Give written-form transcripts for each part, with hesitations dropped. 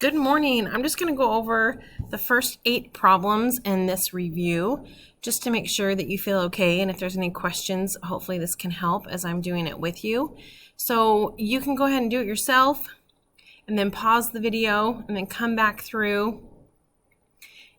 Good morning. I'm just going to go over the first 8 problems in this review just to make sure that you feel okay, and if there's any questions, hopefully this can help as I'm doing it with you. So you can go ahead and do it yourself and then pause the video and then come back through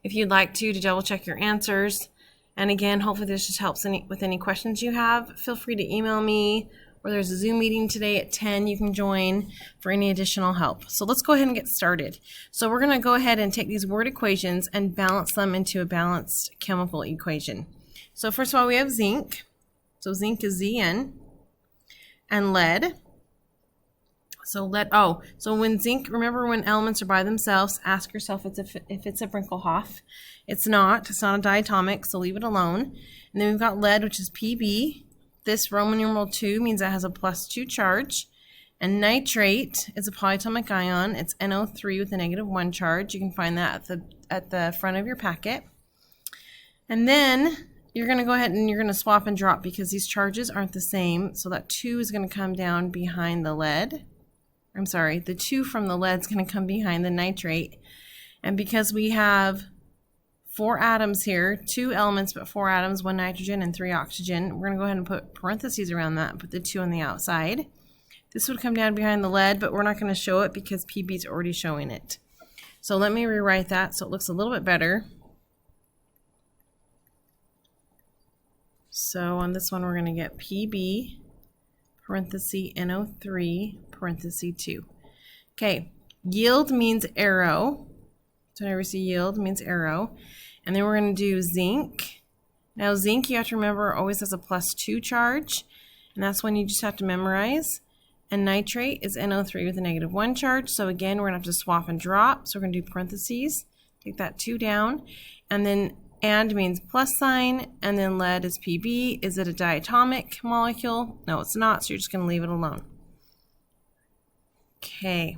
if you'd like to double check your answers. And again, hopefully this just helps with any questions you have. Feel free to email me, or there's a Zoom meeting today at 10 you can join for any additional help. So let's go ahead and get started. So we're going to go ahead and take these word equations and balance them into a balanced chemical equation. So first of all, we have zinc. So zinc is Zn. And lead. So when zinc, remember when elements are by themselves, ask yourself if it's a Brinkelhoff. It's not a diatomic, so leave it alone. And then we've got lead, which is Pb. This Roman numeral 2 means it has a +2 charge. And nitrate is a polyatomic ion. It's NO3 with a -1 charge. You can find that at the front of your packet. And then you're going to go ahead and you're going to swap and drop because these charges aren't the same. So that 2 is going to come down behind the lead. I'm sorry, the 2 from the lead is going to come behind the nitrate. And because we have 4 atoms here, 2 elements but 4 atoms, 1 nitrogen and 3 oxygen, we're going to go ahead and put parentheses around that, put the 2 on the outside. This would come down behind the lead, but we're not going to show it because Pb is already showing it. So let me rewrite that so it looks a little bit better. So on this one we're going to get Pb parenthesis NO3 parenthesis 2. Okay, yield means arrow. So whenever you see yield means arrow. And then we're going to do zinc. Now zinc, you have to remember, always has a +2 charge. And that's one you just have to memorize. And nitrate is NO3 with a -1 charge. So again, we're going to have to swap and drop. So we're going to do parentheses. Take that 2 down. And then and means plus sign. And then lead is Pb. Is it a diatomic molecule? No, it's not. So you're just going to leave it alone. Okay.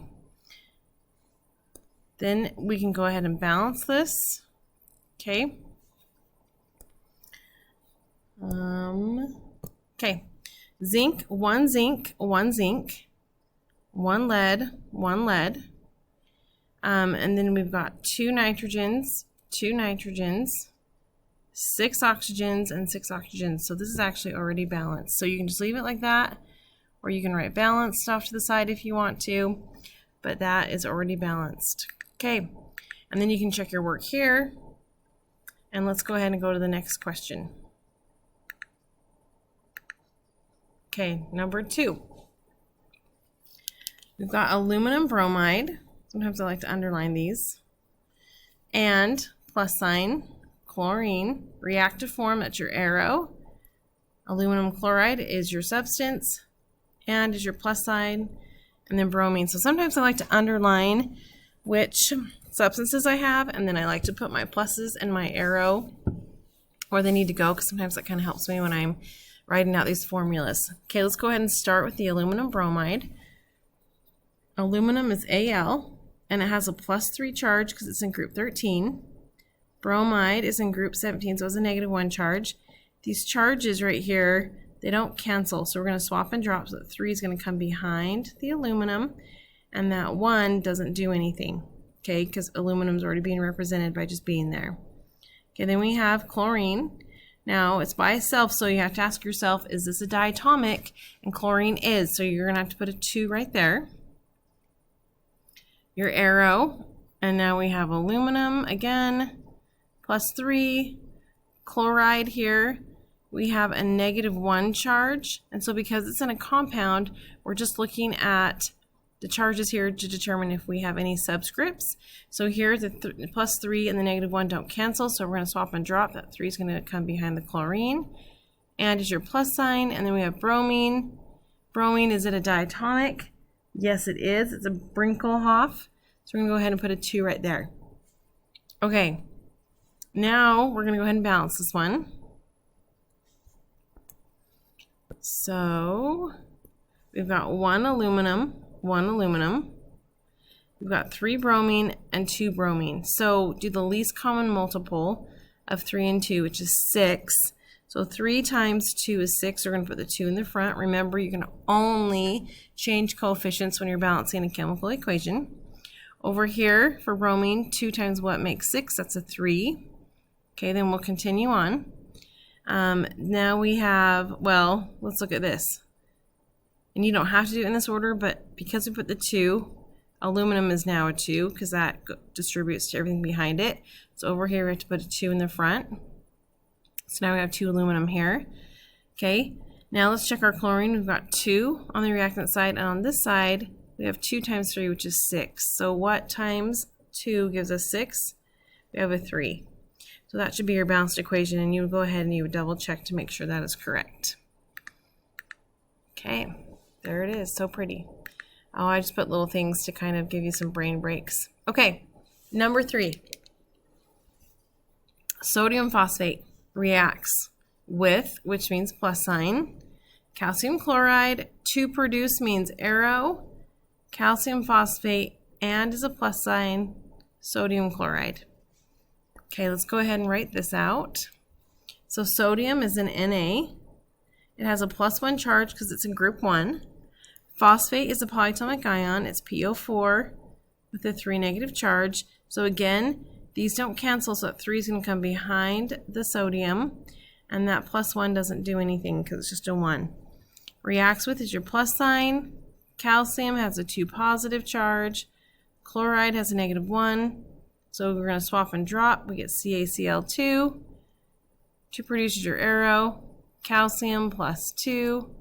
Then we can go ahead and balance this. Okay. Okay. Zinc, 1 zinc, 1 zinc, 1 lead, 1 lead. And then we've got 2 nitrogens, 2 nitrogens, 6 oxygens, and 6 oxygens. So this is actually already balanced. So you can just leave it like that, or you can write balanced off to the side if you want to, but that is already balanced. Okay, and then you can check your work here, and let's go ahead and go to the next question. Okay, number 2. We've got aluminum bromide. Sometimes I like to underline these. And plus sign, chlorine, reactive form, that's your arrow. Aluminum chloride is your substance, and is your plus sign, and then bromine. So sometimes I like to underline which substances I have, and then I like to put my pluses and my arrow where they need to go, because sometimes that kind of helps me when I'm writing out these formulas. Okay, let's go ahead and start with the aluminum bromide. Aluminum is Al, and it has a +3 charge because it's in group 13. Bromide is in group 17, so it's a -1 charge. These charges right here, they don't cancel, so we're going to swap and drop, so that 3 is going to come behind the aluminum, and that 1 doesn't do anything, okay, because aluminum is already being represented by just being there. Okay, then we have chlorine. Now, it's by itself, so you have to ask yourself, is this a diatomic? And chlorine is, so you're going to have to put a 2 right there. Your arrow, and now we have aluminum again, +3, chloride here. We have a -1 charge, and so because it's in a compound, we're just looking at the charges here to determine if we have any subscripts. So here the +3 and the -1 don't cancel, so we're going to swap and drop. That 3 is going to come behind the chlorine, and is your plus sign. And then we have bromine. Bromine, is it a diatomic? Yes, it is. It's a Brinkelhoff. So we're going to go ahead and put a 2 right there. Okay, now we're going to go ahead and balance this one. So we've got 1 aluminum, 1 aluminum. We've got 3 bromine and 2 bromine. So do the least common multiple of 3 and 2, which is 6. So 3 times 2 is 6. We're going to put the 2 in the front. Remember, you can only change coefficients when you're balancing a chemical equation. Over here for bromine, 2 times what makes 6? That's a 3. Okay, then we'll continue on. Now we have, well, let's look at this. And you don't have to do it in this order, but because we put the 2, aluminum is now a 2 because that distributes to everything behind it. So over here we have to put a 2 in the front. So now we have 2 aluminum here. Okay, now let's check our chlorine. We've got 2 on the reactant side, and on this side we have 2 times 3, which is 6. So what times 2 gives us 6? We have a 3. So that should be your balanced equation, and you would go ahead and you would double check to make sure that is correct. Okay, there it is, so pretty. Oh, I just put little things to kind of give you some brain breaks. Okay, number 3. Sodium phosphate reacts with, which means plus sign, calcium chloride. To produce means arrow, calcium phosphate, and is a plus sign, sodium chloride. Okay, let's go ahead and write this out. So sodium is an Na. It has a +1 charge because it's in group 1. Phosphate is a polyatomic ion. It's PO4 with a 3 negative charge. So again, these don't cancel, so that 3 is going to come behind the sodium, and that +1 doesn't do anything because it's just a 1. Reacts with is your plus sign. Calcium has a 2 positive charge. Chloride has a -1. So we're going to swap and drop. We get CaCl2. To produce your arrow, calcium +2,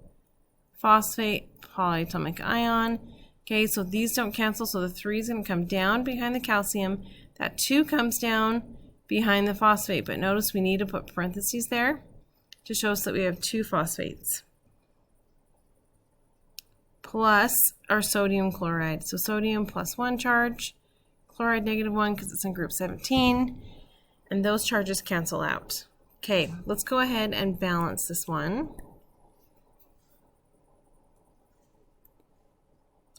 phosphate, polyatomic ion. Okay, so these don't cancel, so the 3 is going to come down behind the calcium. That 2 comes down behind the phosphate, but notice we need to put parentheses there to show us that we have 2 phosphates. Plus our sodium chloride. So sodium +1 charge, chloride -1 because it's in group 17, and those charges cancel out. Okay, let's go ahead and balance this one.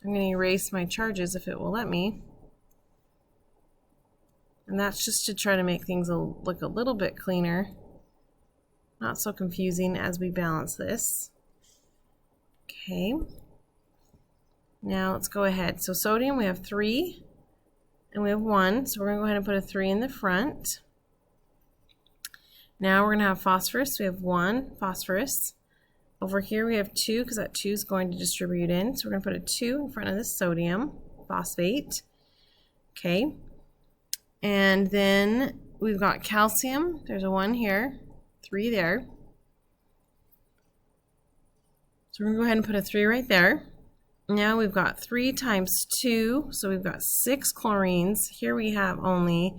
I'm going to erase my charges if it will let me. And that's just to try to make things look a little bit cleaner, not so confusing as we balance this. Okay, now let's go ahead. So sodium, we have 3 and we have 1, so we're going to go ahead and put a 3 in the front. Now we're going to have phosphorus. We have 1 phosphorus. Over here we have 2 because that 2 is going to distribute in. So we're going to put a 2 in front of the sodium phosphate. Okay. And then we've got calcium. There's a 1 here, 3 there. So we're going to go ahead and put a 3 right there. Now we've got 3 times 2, so we've got 6 chlorines. Here we have only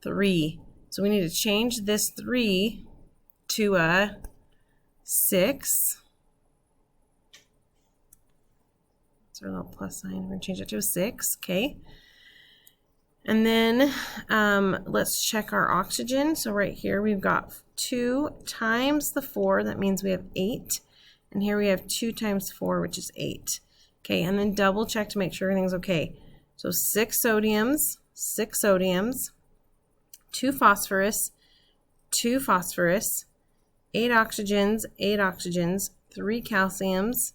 3. So we need to change this 3 to a 6. So a little plus sign, we're going to change it to a 6, okay. And then let's check our oxygen. So right here we've got 2 times the 4, that means we have 8. And here we have 2 times 4, which is 8. Okay, and then double check to make sure everything's okay. So 6 sodiums, 2 phosphorus, 2 phosphorus, 8 oxygens, 3 calciums,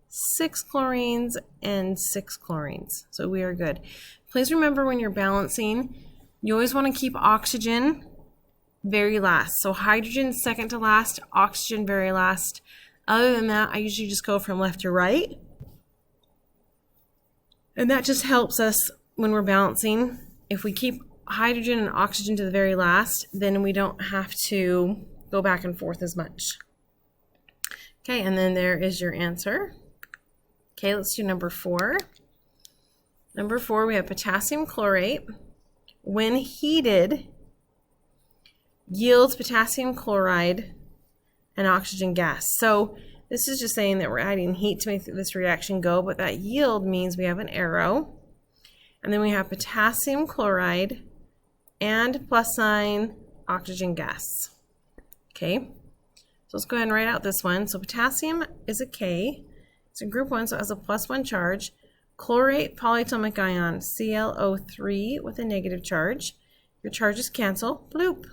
6 chlorines, and 6 chlorines. So we are good. Please remember when you're balancing, you always want to keep oxygen very last. So hydrogen second to last, oxygen very last. Other than that, I usually just go from left to right. And that just helps us when we're balancing. If we keep hydrogen and oxygen to the very last, then we don't have to go back and forth as much. Okay, and then there is your answer. Okay, let's do number 4. Number 4, we have potassium chlorate. When heated, yields potassium chloride and oxygen gas. So this is just saying that we're adding heat to make this reaction go, but that yield means we have an arrow. And then we have potassium chloride and plus sign oxygen gas. Okay, so let's go ahead and write out this one. So potassium is a K. It's in group 1, so it has a +1 charge. Chlorate, polyatomic ion, ClO3 with a negative charge. Your charges cancel, bloop.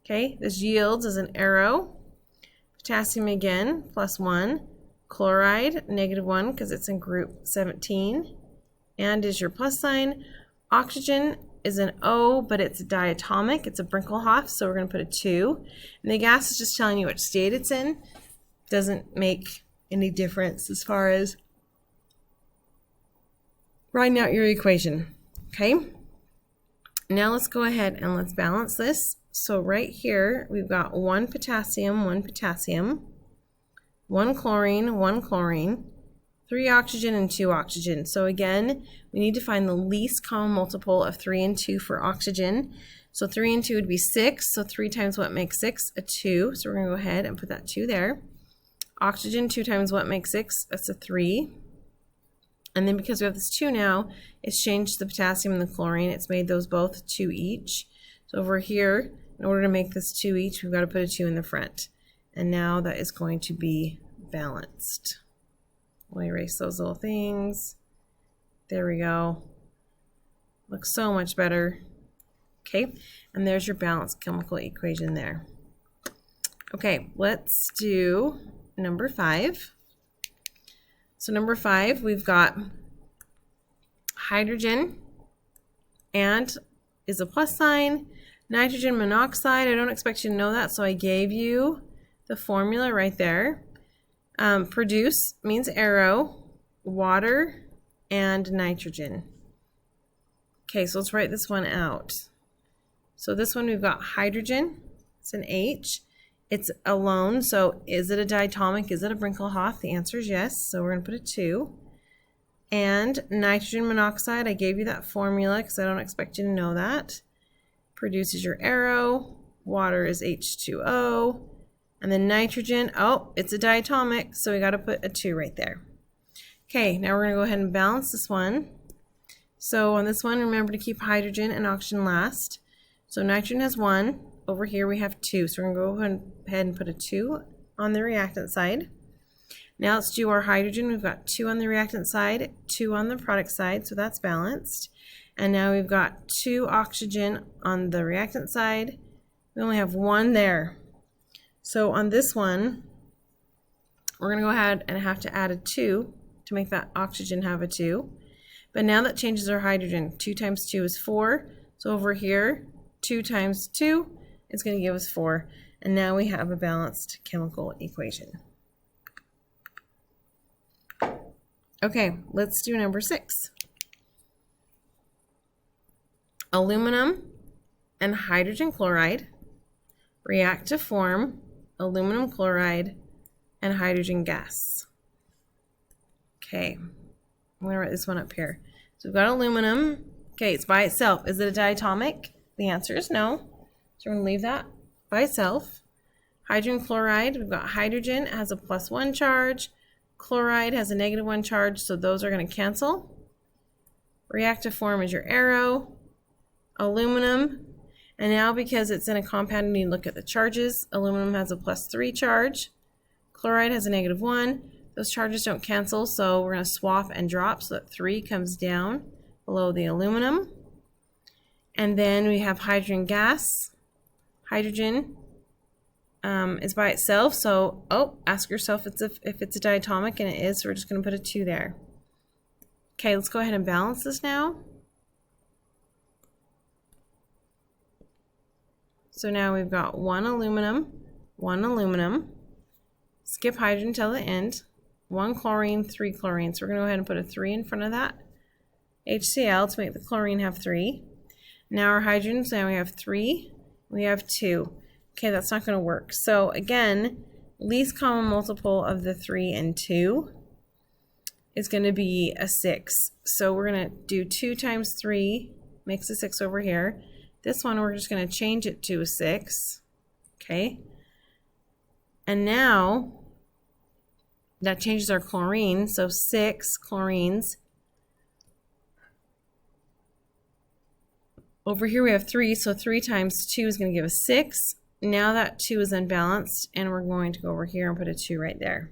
Okay, this yields as an arrow. Potassium again, +1. Chloride, -1 because it's in group 17. and is your plus sign. Oxygen is an O, but it's diatomic. It's a Brinkelhoff, so we're going to put a 2. And the gas is just telling you which state it's in. Doesn't make any difference as far as writing out your equation. Okay? Now let's go ahead and let's balance this. So right here, we've got 1 potassium, 1 potassium, 1 chlorine, 1 chlorine, 3 oxygen, and 2 oxygen. So again, we need to find the least common multiple of 3 and 2 for oxygen. So 3 and 2 would be 6. So 3 times what makes 6? A 2. So we're going to go ahead and put that 2 there. Oxygen, 2 times what makes 6? That's a 3. And then because we have this 2 now, it's changed the potassium and the chlorine. It's made those both 2 each. So over here, in order to make this 2 each, we've got to put a 2 in the front. And now that is going to be balanced. We'll erase those little things. There we go. Looks so much better. Okay, and there's your balanced chemical equation there. Okay, let's do number 5. So number 5, we've got hydrogen and is a plus sign. Nitrogen monoxide, I don't expect you to know that, so I gave you the formula right there. Produce means arrow, water, and nitrogen. Okay, so let's write this one out. So this one we've got hydrogen, it's an H. It's alone, so is it a diatomic? Is it a Brinkelhoff? The answer is yes, so we're going to put a 2. And nitrogen monoxide, I gave you that formula because I don't expect you to know that. Produces your arrow, water is H2O, and then nitrogen, oh, it's a diatomic, so we got to put a 2 right there. Okay, now we're going to go ahead and balance this one. So on this one, remember to keep hydrogen and oxygen last. So nitrogen has 1. Over here we have 2, so we're going to go ahead and put a 2 on the reactant side. Now let's do our hydrogen. We've got 2 on the reactant side, 2 on the product side, so that's balanced. And now we've got 2 oxygen on the reactant side. We only have 1 there. So on this one, we're going to go ahead and have to add a 2 to make that oxygen have a 2. But now that changes our hydrogen. 2 times 2 is 4. So over here, 2 times 2 is going to give us 4. And now we have a balanced chemical equation. Okay, let's do number 6. Aluminum and hydrogen chloride react to form aluminum chloride and hydrogen gas. Okay, I'm going to write this one up here. So we've got aluminum. Okay, it's by itself. Is it a diatomic? The answer is no. So we're going to leave that by itself. Hydrogen chloride, we've got hydrogen, it has a +1 charge. Chloride has a -1 charge, so those are going to cancel. Reactive form is your arrow. Aluminum, and now because it's in a compound, you need to look at the charges. Aluminum has a +3 charge. Chloride has a -1. Those charges don't cancel, so we're going to swap and drop so that 3 comes down below the aluminum. And then we have hydrogen gas. Hydrogen is by itself, so ask yourself if it's a diatomic, and it is, so we're just going to put a 2 there. Okay, let's go ahead and balance this now. So now we've got 1 aluminum, 1 aluminum, skip hydrogen till the end, 1 chlorine, 3 chlorine. So we're going to go ahead and put a 3 in front of that HCl to make the chlorine have 3. Now our hydrogen, so now we have 3, we have 2. Okay, that's not going to work. So again, least common multiple of the 3 and 2 is going to be a 6. So we're going to do 2 times 3 makes a 6 over here. This one, we're just going to change it to a 6, okay? And now, that changes our chlorine, so 6 chlorines. Over here we have 3, so 3 times 2 is going to give us 6. Now that 2 is unbalanced, and we're going to go over here and put a 2 right there.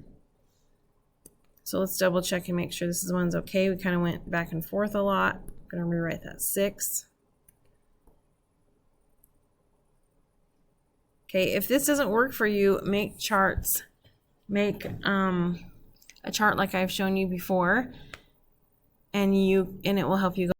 So let's double check and make sure this one's okay. We kind of went back and forth a lot. I'm going to rewrite that 6. Okay, if this doesn't work for you, make charts. Make a chart like I've shown you before. and it will help you go